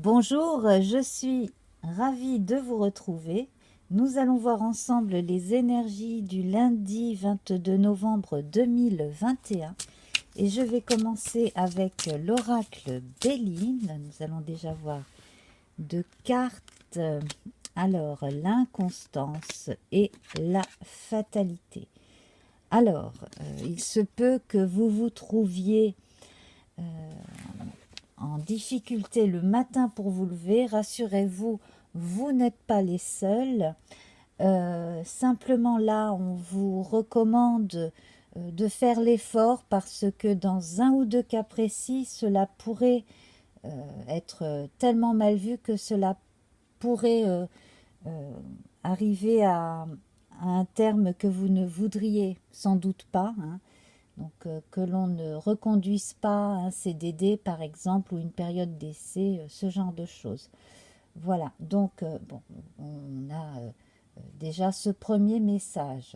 Bonjour, je suis ravie de vous retrouver. Nous allons voir ensemble les énergies du lundi 22 novembre 2021 et je vais commencer avec l'oracle Béline. Nous allons déjà voir deux cartes. Alors, l'inconstance et la fatalité. Alors, il se peut que vous vous trouviez en difficulté le matin pour vous lever. Rassurez-vous, vous n'êtes pas les seuls. Simplement là, on vous recommande de faire l'effort parce que dans un ou deux cas précis, cela pourrait être tellement mal vu que cela pourrait arriver à un terme que vous ne voudriez sans doute pas, hein. Donc, que l'on ne reconduise pas un CDD, par exemple, ou une période d'essai, ce genre de choses. Voilà, donc, bon, on a déjà ce premier message.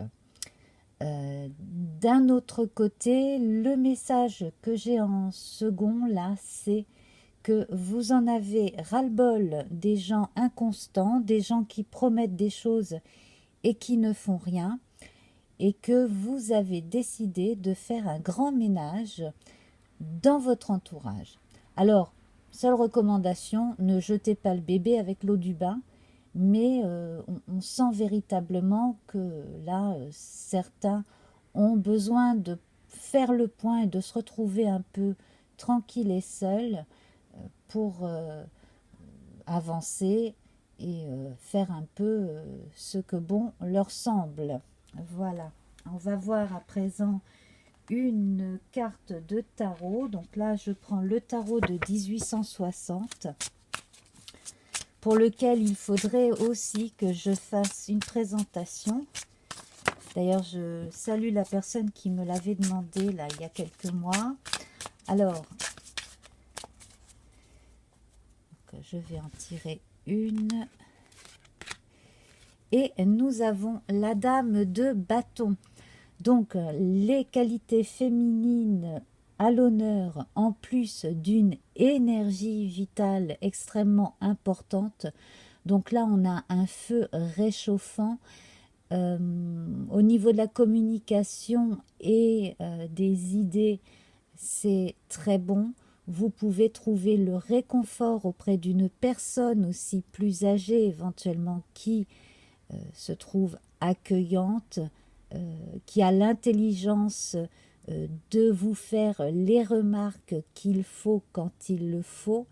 D'un autre côté, le message que j'ai en second, là, c'est que vous en avez ras-le-bol des gens inconstants, des gens qui promettent des choses et qui ne font rien, et que vous avez décidé de faire un grand ménage dans votre entourage. Alors, seule recommandation, ne jetez pas le bébé avec l'eau du bain, mais on sent véritablement que là, certains ont besoin de faire le point et de se retrouver un peu tranquille et seul pour avancer et faire un peu ce que bon leur semble. Voilà, on va voir à présent une carte de tarot. Donc là, je prends le tarot de 1860, pour lequel il faudrait aussi que je fasse une présentation. D'ailleurs, je salue la personne qui me l'avait demandé là il y a quelques mois. Alors, je vais en tirer une. Et nous avons la dame de bâton. Donc, les qualités féminines à l'honneur, en plus d'une énergie vitale extrêmement importante. Donc là, on a un feu réchauffant. Au niveau de la communication et des idées, c'est très bon. Vous pouvez trouver le réconfort auprès d'une personne aussi plus âgée, éventuellement, qui se trouve accueillante, qui a l'intelligence de vous faire les remarques qu'il faut quand il le faut,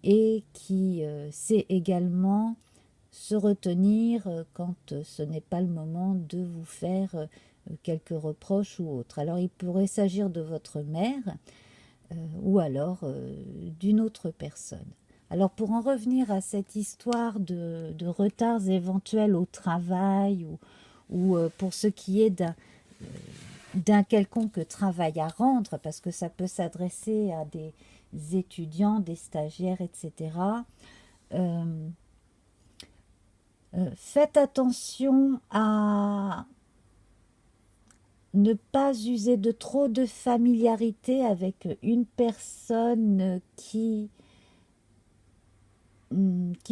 et qui sait également se retenir quand ce n'est pas le moment de vous faire quelques reproches ou autres. Alors il pourrait s'agir de votre mère ou alors d'une autre personne. Alors pour en revenir à cette histoire de retards éventuels au travail ou pour ce qui est d'un quelconque travail à rendre, parce que ça peut s'adresser à des étudiants, des stagiaires, etc. Faites attention à ne pas user de trop de familiarité avec une personne qui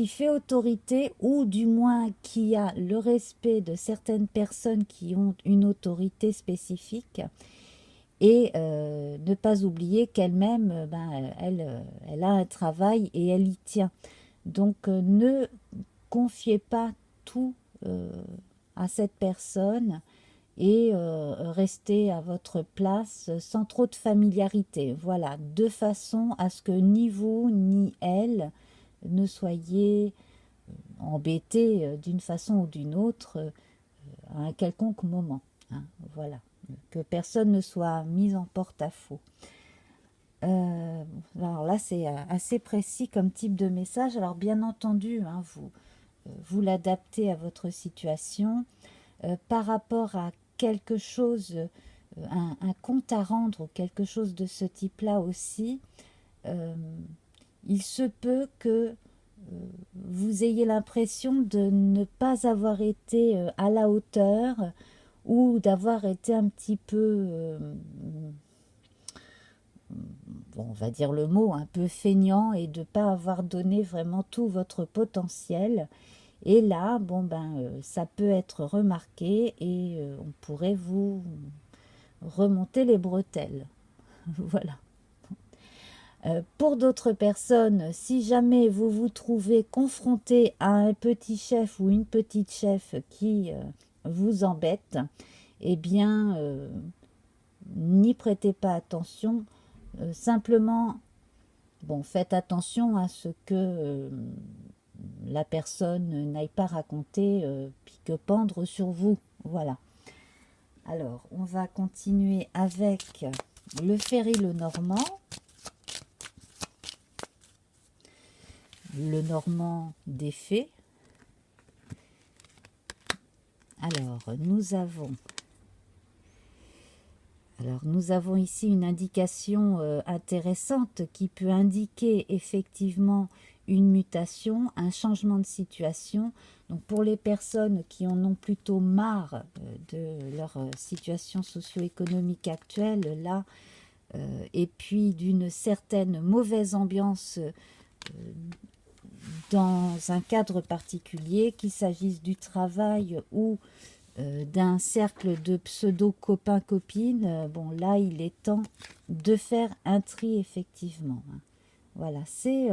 fait autorité, ou du moins qui a le respect de certaines personnes qui ont une autorité spécifique, et ne pas oublier qu'elle-même, elle a un travail et elle y tient. Donc ne confiez pas tout à cette personne et restez à votre place sans trop de familiarité. Voilà, de façon à ce que ni vous ni elle ne soyez embêtés d'une façon ou d'une autre à un quelconque moment, hein. Voilà, que personne ne soit mis en porte-à-faux. Alors là, c'est assez précis comme type de message. Alors bien entendu, hein, vous l'adaptez à votre situation. Par rapport à quelque chose, un compte à rendre ou quelque chose de ce type-là aussi, il se peut que vous ayez l'impression de ne pas avoir été à la hauteur, ou d'avoir été un petit peu bon, on va dire le mot, un peu feignant et de ne pas avoir donné vraiment tout votre potentiel. Et là, bon ben, ça peut être remarqué et on pourrait vous remonter les bretelles. Voilà. Pour d'autres personnes, si jamais vous vous trouvez confronté à un petit chef ou une petite chef qui vous embête, eh bien, n'y prêtez pas attention. Simplement, bon, faites attention à ce que la personne n'aille pas raconter pique-pendre sur vous. Voilà. Alors, on va continuer avec le Ferry le Normand. Le Normand des fées. Alors, nous avons ici une indication intéressante qui peut indiquer effectivement une mutation, un changement de situation. Donc pour les personnes qui en ont plutôt marre de leur situation socio-économique actuelle, là, et puis d'une certaine mauvaise ambiance dans un cadre particulier, qu'il s'agisse du travail ou d'un cercle de pseudo-copains-copines, bon là il est temps de faire un tri effectivement. Voilà, c'est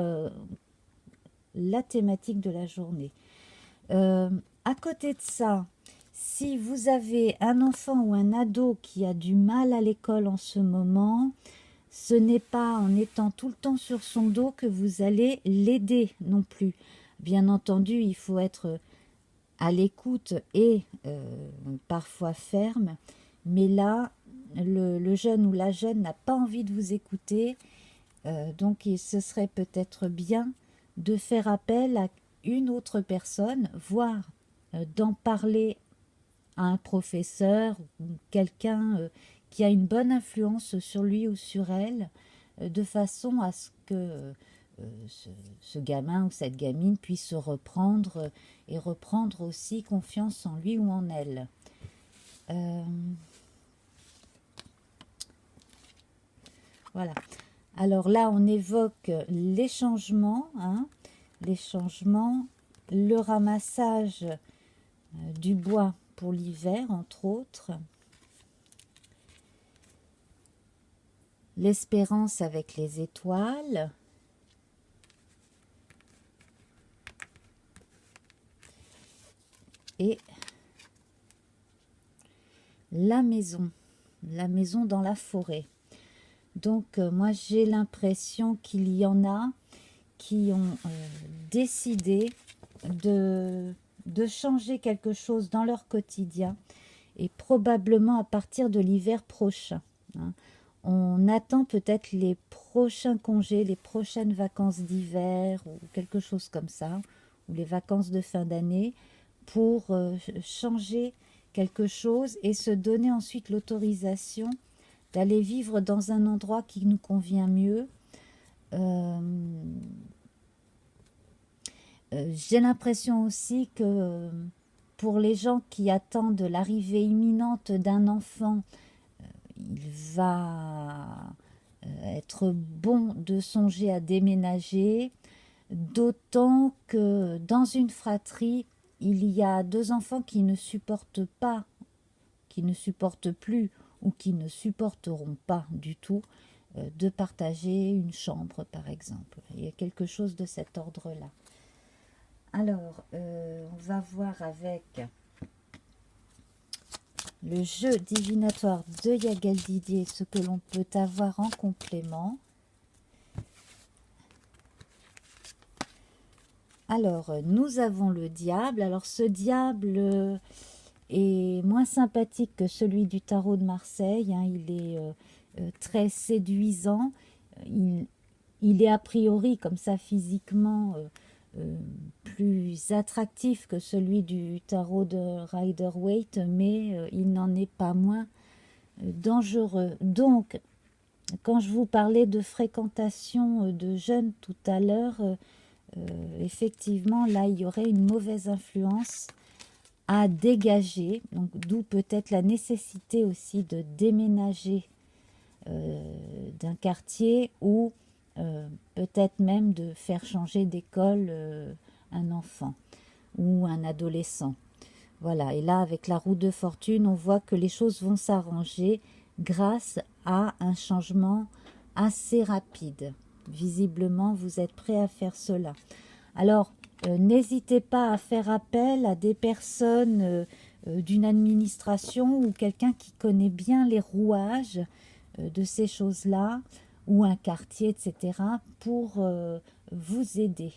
la thématique de la journée. À côté de ça, si vous avez un enfant ou un ado qui a du mal à l'école en ce moment, ce n'est pas en étant tout le temps sur son dos que vous allez l'aider non plus. Bien entendu, il faut être à l'écoute et parfois ferme, mais là, le jeune ou la jeune n'a pas envie de vous écouter, donc ce serait peut-être bien de faire appel à une autre personne, voire d'en parler à un professeur ou quelqu'un qui a une bonne influence sur lui ou sur elle, de façon à ce que ce gamin ou cette gamine puisse se reprendre et reprendre aussi confiance en lui ou en elle. Voilà. Alors là, on évoque les changements, les changements, le ramassage du bois pour l'hiver, entre autres. L'espérance avec les étoiles. Et la maison dans la forêt. Donc moi j'ai l'impression qu'il y en a qui ont décidé de changer quelque chose dans leur quotidien et probablement à partir de l'hiver prochain. On attend peut-être les prochains congés, les prochaines vacances d'hiver ou quelque chose comme ça, ou les vacances de fin d'année, pour changer quelque chose et se donner ensuite l'autorisation d'aller vivre dans un endroit qui nous convient mieux. J'ai l'impression aussi que pour les gens qui attendent l'arrivée imminente d'un enfant, il va être bon de songer à déménager, d'autant que dans une fratrie, il y a 2 enfants qui ne supportent pas, qui ne supportent plus ou qui ne supporteront pas du tout de partager une chambre, par exemple. Il y a quelque chose de cet ordre-là. Alors, on va voir avec le jeu divinatoire de Yagal Didier ce que l'on peut avoir en complément. Alors, nous avons le diable. Alors, ce diable est moins sympathique que celui du tarot de Marseille. Il est très séduisant. Il est a priori, comme ça, physiquement, plus attractif que celui du tarot de Rider-Waite, mais il n'en est pas moins dangereux. Donc, quand je vous parlais de fréquentation de jeunes tout à l'heure, effectivement, là, il y aurait une mauvaise influence à dégager, donc d'où peut-être la nécessité aussi de déménager d'un quartier ou peut-être même de faire changer d'école un enfant ou un adolescent. Voilà, et là avec la roue de fortune, on voit que les choses vont s'arranger grâce à un changement assez rapide. Visiblement, vous êtes prêt à faire cela. Alors, n'hésitez pas à faire appel à des personnes d'une administration ou quelqu'un qui connaît bien les rouages de ces choses-là, ou un quartier, etc., pour vous aider.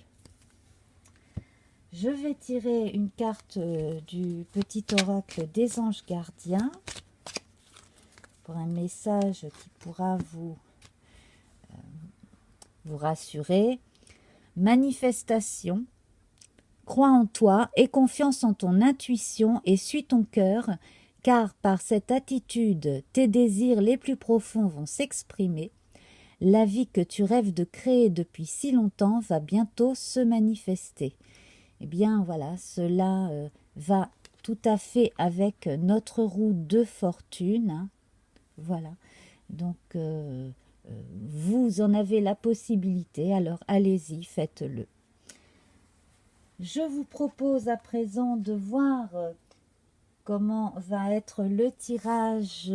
Je vais tirer une carte du petit oracle des anges gardiens pour un message qui pourra vous rassurer. Manifestation. Crois en toi, aie confiance en ton intuition et suis ton cœur, car par cette attitude, tes désirs les plus profonds vont s'exprimer. La vie que tu rêves de créer depuis si longtemps va bientôt se manifester. Eh bien voilà, cela va tout à fait avec notre roue de fortune. Hein. Voilà, donc vous en avez la possibilité, alors allez-y, faites-le. Je vous propose à présent de voir comment va être le tirage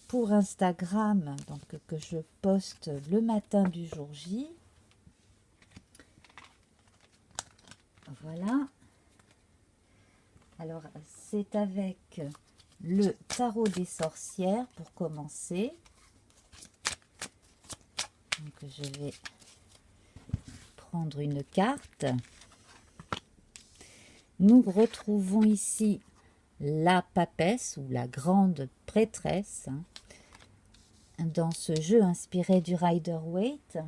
pour Instagram, donc que je poste le matin du jour J. Voilà. Alors, c'est avec le tarot des sorcières pour commencer. Donc, je vais prendre une carte. Nous retrouvons ici la papesse ou la grande prêtresse hein, dans ce jeu inspiré du Rider-Waite.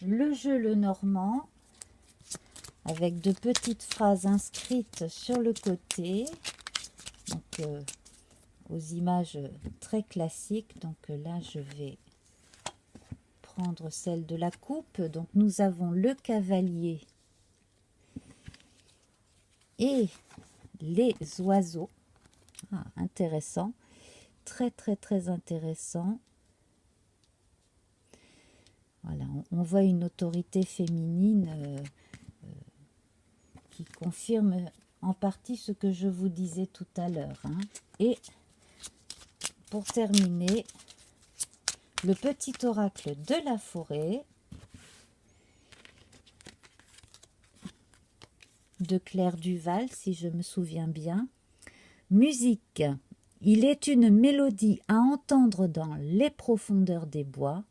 Le jeu le normand avec de petites phrases inscrites sur le côté, donc aux images très classiques. Donc là je vais prendre celle de la coupe. Donc nous avons le cavalier et les oiseaux. Ah, intéressant, très très très intéressant. Voilà, on voit une autorité féminine qui confirme en partie ce que je vous disais tout à l'heure. Hein. Et pour terminer, le petit oracle de la forêt de Claire Duval, si je me souviens bien. Musique, il est une mélodie à entendre dans les profondeurs des bois,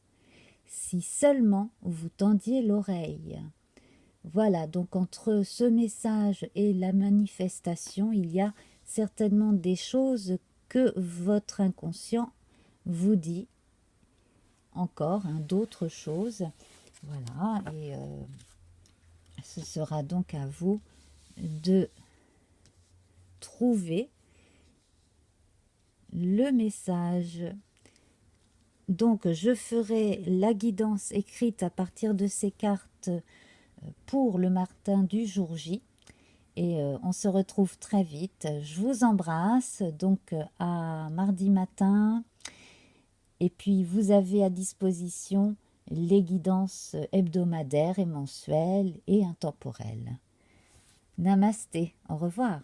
si seulement vous tendiez l'oreille. Voilà, donc entre ce message et la manifestation, il y a certainement des choses que votre inconscient vous dit encore, hein, d'autres choses. Voilà, et ce sera donc à vous de trouver le message. Donc, je ferai la guidance écrite à partir de ces cartes pour le matin du jour J. Et on se retrouve très vite. Je vous embrasse. Donc, à mardi matin. Et puis, vous avez à disposition les guidances hebdomadaires et mensuelles et intemporelles. Namasté. Au revoir.